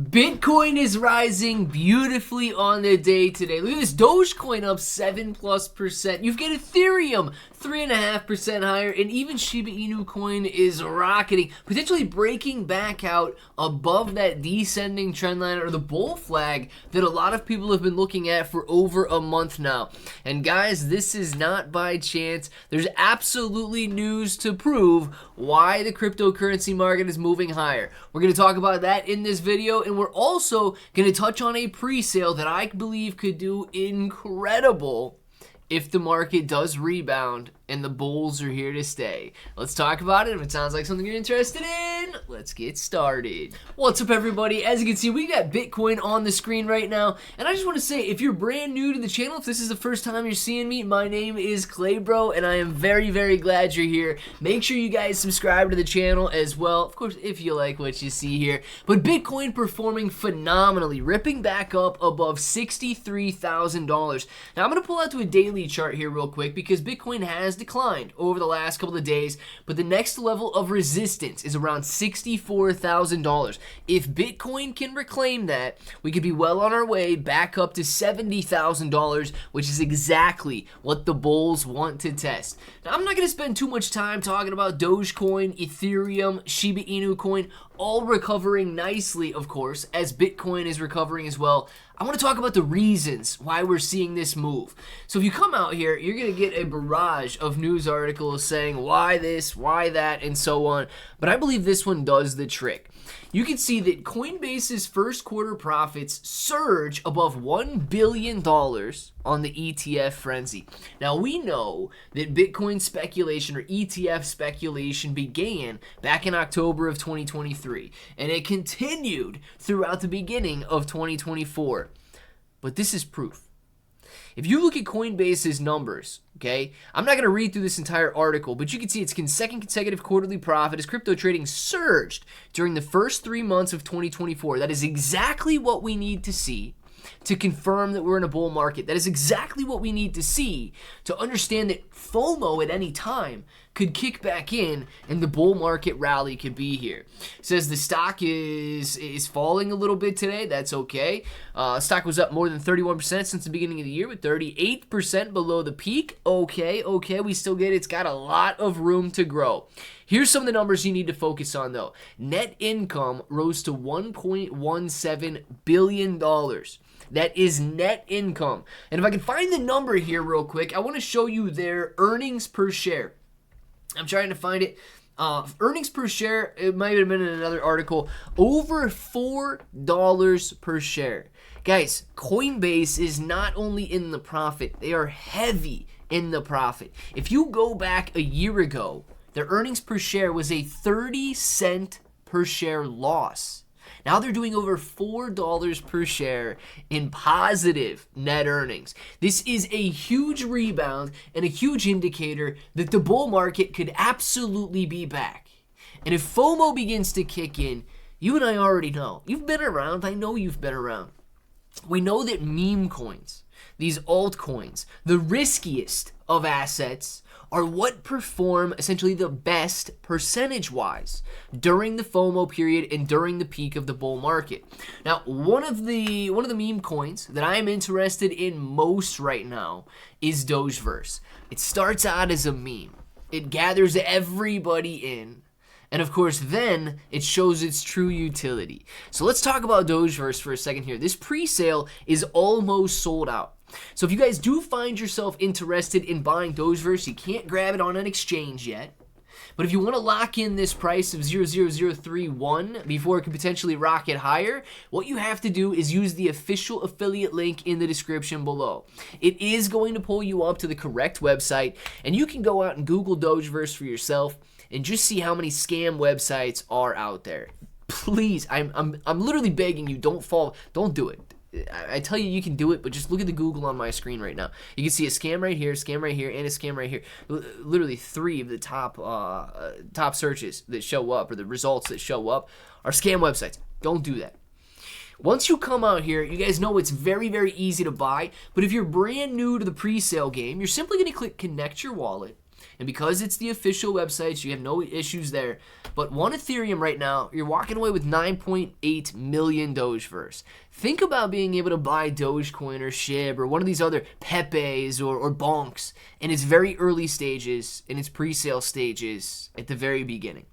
Bitcoin is rising beautifully on the day today. Look at this, Dogecoin up 7+%. You've got Ethereum 3.5% higher, and even Shiba Inu coin is rocketing, potentially breaking back out above that descending trend line or the bull flag that a lot of people have been looking at for over a month now. And guys, this is not by chance. There's absolutely news to prove why the cryptocurrency market is moving higher. We're going to talk about that in this video, and we're also going to touch on a pre-sale that I believe could do incredible if the market does rebound and the bulls are here to stay. Let's talk about it. If it sounds like something you're interested in, let's get started. What's up, everybody? As you can see, we got Bitcoin on the screen right now. And I just want to say, if you're brand new to the channel, if this is the first time you're seeing me, my name is Claybro, and I am very, very glad you're here. Make sure you guys subscribe to the channel as well, of course, if you like what you see here. But Bitcoin performing phenomenally, ripping back up above $63,000. Now, I'm going to pull out to a daily chart here real quick because Bitcoin has declined over the last couple of days, but the next level of resistance is around $64,000. If Bitcoin can reclaim that, we could be well on our way back up to $70,000, which is exactly what the bulls want to test. Now, I'm not going to spend too much time talking about Dogecoin, Ethereum, Shiba Inu coin, all recovering nicely, of course, as Bitcoin is recovering as well. I want to talk about the reasons why we're seeing this move. So if you come out here, you're going to get a barrage of news articles saying why this, why that, and so on. But I believe this one does the trick. You can see that Coinbase's first quarter profits surge above $1 billion on the ETF frenzy. Now, we know that Bitcoin speculation or ETF speculation began back in October of 2023, and it continued throughout the beginning of 2024. But this is proof. If you look at Coinbase's numbers, okay, I'm not going to read through this entire article, but you can see its second consecutive quarterly profit as crypto trading surged during the first 3 months of 2024. That is exactly what we need to see to confirm that we're in a bull market. That is exactly what we need to see to understand that FOMO at any time could kick back in and the bull market rally could be here. It says the stock is falling a little bit today. That's okay. Stock was up more than 31% since the beginning of the year, with 38% below the peak. Okay, we still get it. It's got a lot of room to grow. Here's some of the numbers you need to focus on, though. Net income rose to $1.17 billion. That is net income. And if I can find the number here real quick, I want to show you their earnings per share. I'm trying to find it. Earnings per share, it might have been in another article, over $4 per share. Guys, Coinbase is not only in the profit, they are heavy in the profit. If you go back a year ago, their earnings per share was a 30-cent per share loss. Now they're doing over $4 per share in positive net earnings. This is a huge rebound and a huge indicator that the bull market could absolutely be back. And if FOMO begins to kick in, you and I already know. You've been around. I know you've been around. We know that meme coins, these altcoins, the riskiest of assets, are what perform essentially the best percentage-wise during the FOMO period and during the peak of the bull market. Now, one of the meme coins that I'm interested in most right now is Dogeverse. It starts out as a meme. It gathers everybody in. And of course, then it shows its true utility. So let's talk about Dogeverse for a second here. This pre-sale is almost sold out. So if you guys do find yourself interested in buying Dogeverse, you can't grab it on an exchange yet. But if you want to lock in this price of 0.0031 before it can potentially rocket higher, what you have to do is use the official affiliate link in the description below. It is going to pull you up to the correct website, and you can go out and Google Dogeverse for yourself and just see how many scam websites are out there. Please, I'm literally begging you, don't do it. I tell you can do it, but just look at the Google on my screen right now. You can see a scam right here, and a scam right here. Literally 3 of the top searches that show up, or the results that show up, are scam websites. Don't do that. Once you come out here, you guys know it's very, very easy to buy. But if you're brand new to the pre-sale game, you're simply going to click connect your wallet. And because it's the official website, you have no issues there. But one Ethereum right now, you're walking away with 9.8 million Dogeverse. Think about being able to buy Dogecoin or SHIB or one of these other pepes or bonks in its very early stages, in its pre-sale stages at the very beginning.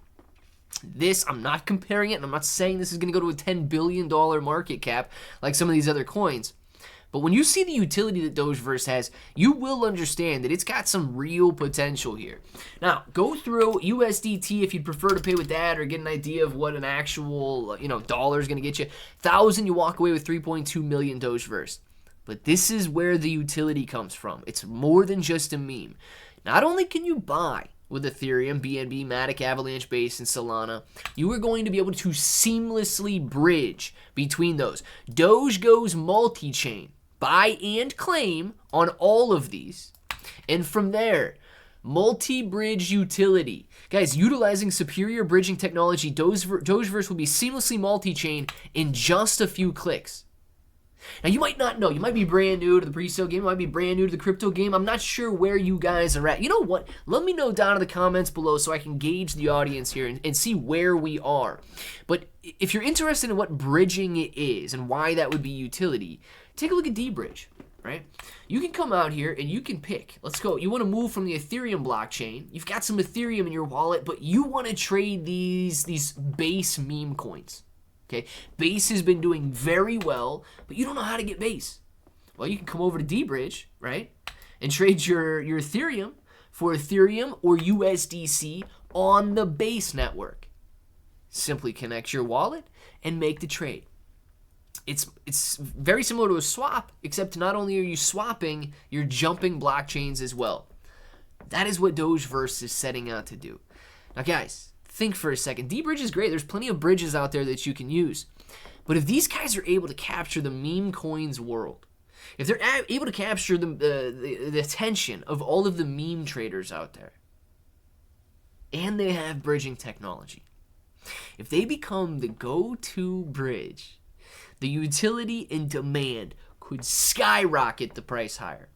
This, I'm not comparing it, and I'm not saying this is going to go to a $10 billion market cap like some of these other coins. But when you see the utility that Dogeverse has, you will understand that it's got some real potential here. Now, go through USDT if you'd prefer to pay with that or get an idea of what an actual, dollar is going to get you. 1,000, you walk away with 3.2 million Dogeverse. But this is where the utility comes from. It's more than just a meme. Not only can you buy with Ethereum, BNB, Matic, Avalanche Base, and Solana, you are going to be able to seamlessly bridge between those. Doge goes multi-chain. Buy and claim on all of these. And from there, multi-bridge utility. Guys, utilizing superior bridging technology, Dogeverse will be seamlessly multi-chain in just a few clicks. Now, you might not know. You might be brand new to the pre-sale game. You might be brand new to the crypto game. I'm not sure where you guys are at. You know what? Let me know down in the comments below so I can gauge the audience here and see where we are. But if you're interested in what bridging is and why that would be utility, take a look at dBridge, right? You can come out here and you can pick. Let's go. You want to move from the Ethereum blockchain. You've got some Ethereum in your wallet, but you want to trade these base meme coins. Okay, Base has been doing very well, but you don't know how to get Base. Well, you can come over to dBridge, right, and trade your Ethereum for Ethereum or USDC on the Base network. Simply connect your wallet and make the trade. It's very similar to a swap, except not only are you swapping, you're jumping blockchains as well. That is what Dogeverse is setting out to do. Now, guys, think for a second. dBridge is great. There's plenty of bridges out there that you can use. But if these guys are able to capture the meme coins world, if they're able to capture the attention of all of the meme traders out there, and they have bridging technology, if they become the go-to bridge, the utility and demand could skyrocket the price higher,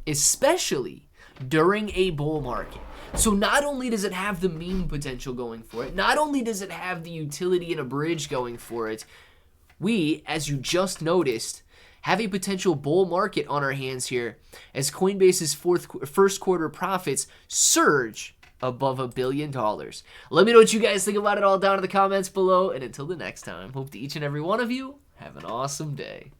especially during a bull market. So not only does it have the meme potential going for it, not only does it have the utility and a bridge going for it, we, as you just noticed, have a potential bull market on our hands here as Coinbase's first quarter profits surge above $1 billion. Let me know what you guys think about it all down in the comments below, and until the next time, hope that each and every one of you have an awesome day.